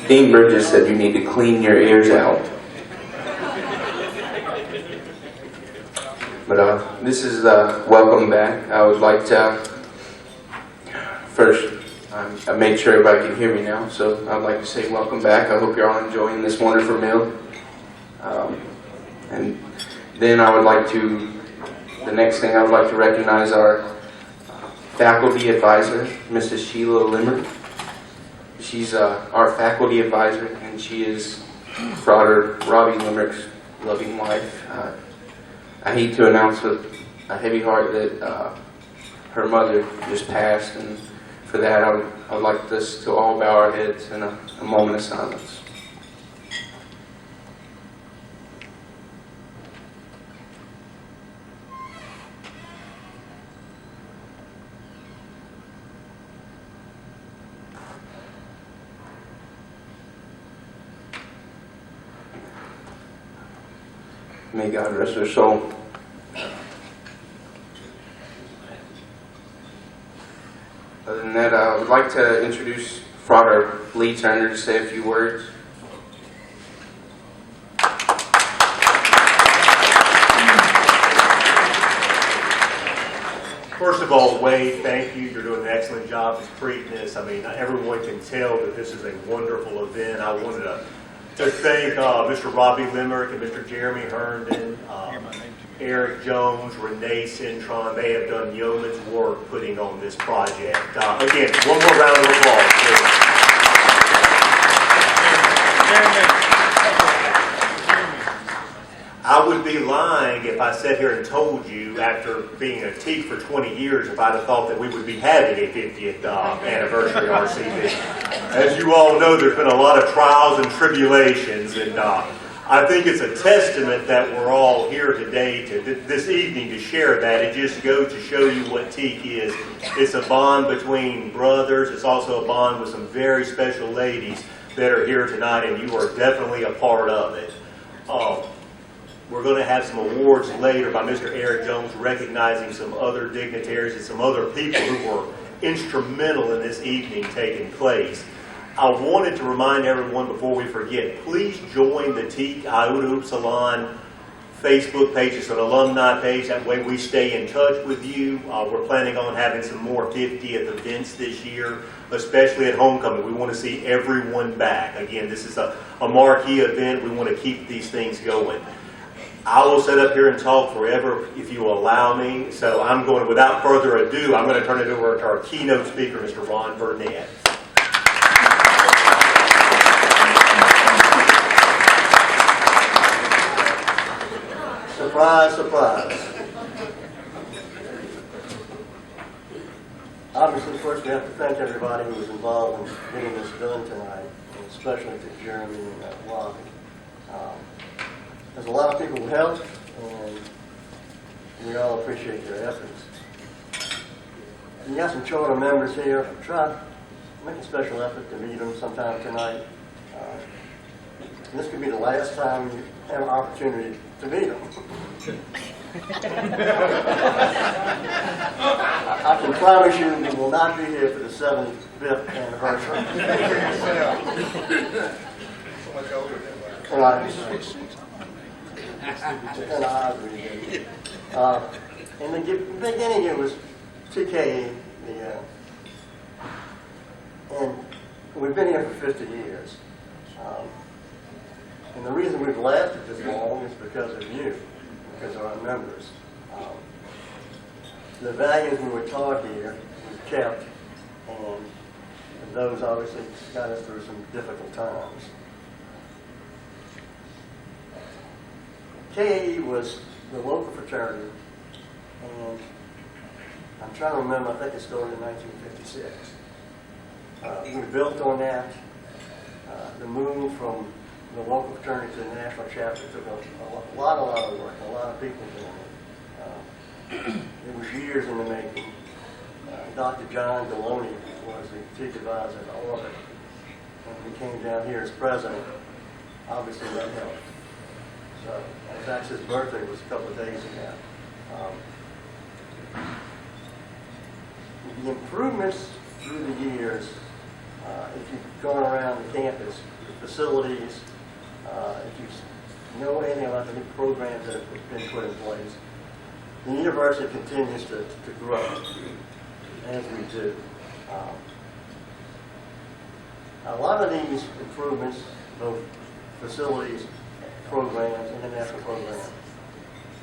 Dean Bridges said you need to clean your ears out. But this is welcome back. I would like to first, I made sure everybody can hear me now, so I'd like to say welcome back. I hope you're all enjoying this wonderful meal. And then I would like to, the next thing I would like to recognize our faculty advisor, Mrs. Sheila Limmer. She's our faculty advisor, and she is Frater Robbie Limerick's loving wife. I hate to announce with a heavy heart that her mother just passed, and for that I would like us to all bow our heads in a moment of silence. May God rest her soul. Other than that, I would like to introduce Frater Lee Turner to say a few words. First of all, Wade, thank you. You're doing an excellent job of treating this. I mean, everyone can tell that this is a wonderful event. I wanted to thank Mr. Robbie Limerick and Mr. Jeremy Herndon, Eric Jones, Renee Cintron. They have done yeoman's work putting on this project. Again, one more round of applause, please. I would be lying if I sat here and told you, after being a TEAC for 20 years, if I'd have thought that we would be having a 50th anniversary RCB. As you all know, there's been a lot of trials and tribulations, and I think it's a testament that we're all here today, this evening, to share that. It just goes to show you what TEAC is. It's a bond between brothers. It's also a bond with some very special ladies that are here tonight, and you are definitely a part of it. We're going to have some awards later by Mr. Eric Jones recognizing some other dignitaries and some other people who were instrumental in this evening taking place. I wanted to remind everyone before we forget, please join the TKE Iota Upsilon Facebook page. It's an alumni page. That way we stay in touch with you. We're planning on having some more 50th events this year, especially at homecoming. We want to see everyone back. Again, this is a marquee event. We want to keep these things going. I will sit up here and talk forever if you will allow me. So I'm going, without further ado, I'm going to turn it over to our keynote speaker, Mr. Ron Burnett. Surprise, surprise. Obviously, first we have to thank everybody who was involved in getting this done tonight, and especially to Jeremy and Robbie. There's a lot of people who helped, and we all appreciate their efforts. You got some charter members here. Try to make a special effort to meet them sometime tonight. This could be the last time you have an opportunity to meet them. I can promise you we will not be here for the 75th anniversary. In the beginning, it was TKE, and we've been here for 50 years. And the reason we've lasted this long is because of you, because of our members. The values we were taught here, we kept, and those obviously got us through some difficult times. KAE was the local fraternity, and I'm trying to remember, I think it started in 1956. We built on that. The move from the local fraternity to the national chapter took a lot of work, a lot of people doing it. It was years in the making. Dr. John Deloney was the TEAC advisor at Orbit, and he came down here as president. Obviously that helped. So, in fact, his birthday was a couple of days ago. The improvements through the years If you've gone around the campus, the facilities, if you know anything about the new programs that have been put in place, the university continues to grow as we do. A lot of these improvements, both facilities, programs, international programs,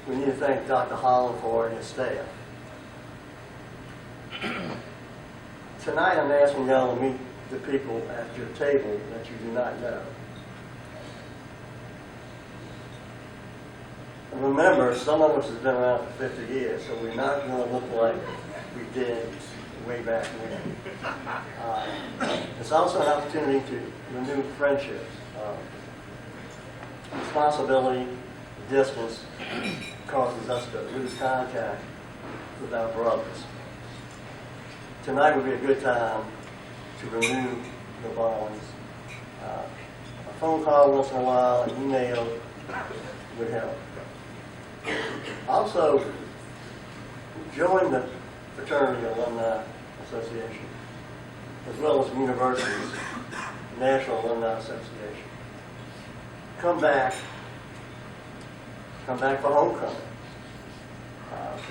we need to thank Dr. Holland for and his staff. Tonight I'm asking y'all to meet the people at your table that you do not know. And remember, some of us have been around for 50 years, so we're not going to look like we did way back when. It's also an opportunity to renew friendships. Responsibility, distance, causes us to lose contact with our brothers. Tonight would be a good time to renew the bonds. A phone call once in a while, an email would help. Also, join the Fraternity Alumni Association, as well as universities, National Alumni Association. Come back for homecoming.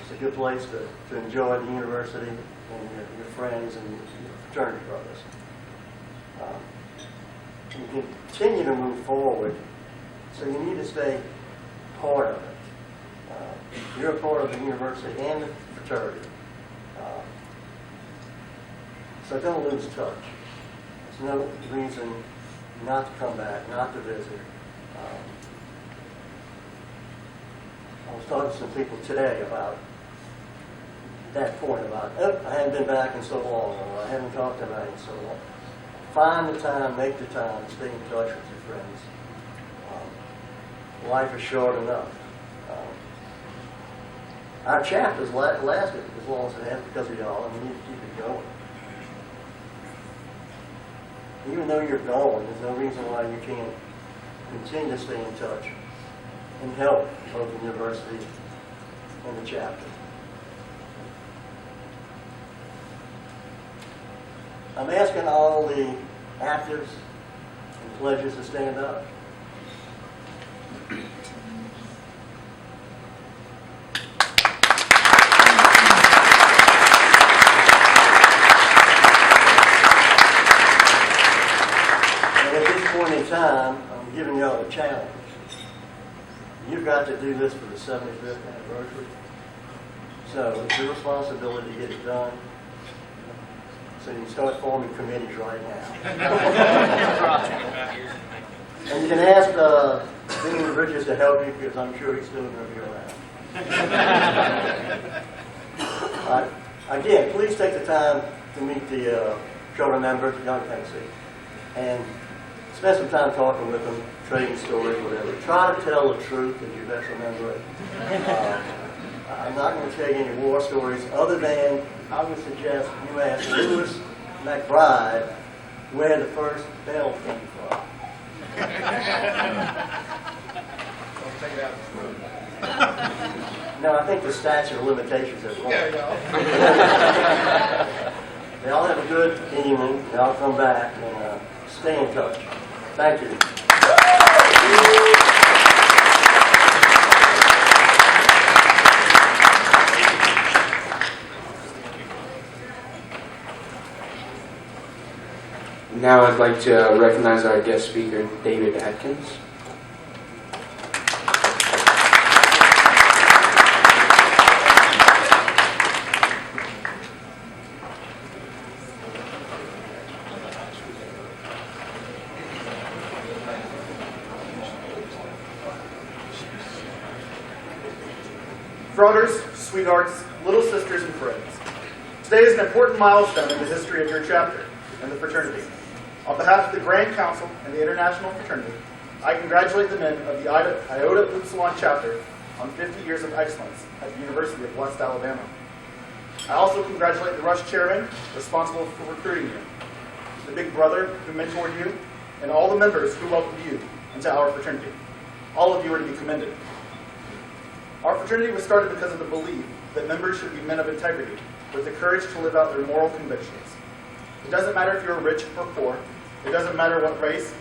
It's a good place to enjoy the university and your friends and your fraternity brothers. You continue to move forward, so you need to stay part of it. You're a part of the university and the fraternity. So don't lose touch. There's no reason not to come back, not to visit. I was talking to some people today about that point about, I haven't been back in so long, or I haven't talked to anybody in so long. Find the time, make the time, stay in touch with your friends. Life is short enough. Our chapters lasted as long as it has because of y'all, and we need to keep it going. Even though you're going, there's no reason why you can't continue to stay in touch and help both the university and the chapter. I'm asking all the actives and pledges to stand up. Time, I'm giving y'all a challenge. You've got to do this for the 75th anniversary. So it's your responsibility to get it done. So you can start forming committees right now. And you can ask Dean Bridges to help you because I'm sure he's still going to be around. Again, please take the time to meet the children members, Young Tennessee, and spend some time talking with them, trading stories, whatever. Try to tell the truth as you best remember it. I'm not going to tell you any war stories other than I would suggest you ask Lewis McBride where the first bell came from. No, I think the statute of limitations is wrong. There you go. They all have a good evening. They all come back and stay in touch. Thank you. Now I'd like to recognize our guest speaker, David Atkins. Brothers, sweethearts, little sisters, and friends. Today is an important milestone in the history of your chapter and the fraternity. On behalf of the Grand Council and the International Fraternity, I congratulate the men of the Iota Upsilon chapter on 50 years of excellence at the University of West Alabama. I also congratulate the Rush chairman responsible for recruiting you, the big brother who mentored you, and all the members who welcomed you into our fraternity. All of you are to be commended. Our fraternity was started because of the belief that members should be men of integrity, with the courage to live out their moral convictions. It doesn't matter if you're rich or poor. It doesn't matter what race,